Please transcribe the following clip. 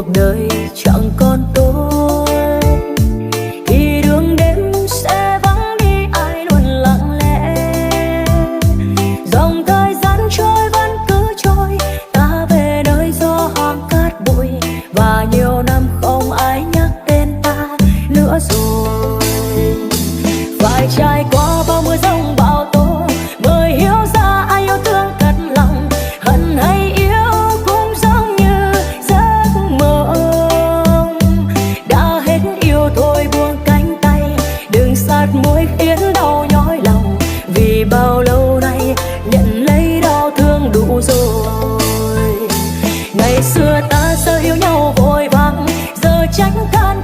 cuộc đời chẳng còn tôi, thì đường đêm sẽ vắng đi ai luôn lặng lẽ. Dòng thời gian trôi vẫn cứ trôi, ta về nơi gió hoang cát bụi, và nhiều năm không ai nhắc tên ta nữa rồi. Phải trải qua bao mưa giông bão tố mới hiểu ra ai yêu thương thật lòng, hận hay yêu cũng giống như giấc mơ. Đã hết yêu thôi buông cánh tay, đừng sát môi khiến đau nhói lòng, vì bao lâu nay nhận lấy đau thương đủ rồi. Ngày xưa ta sợ yêu nhau vội vàng, giờ trách than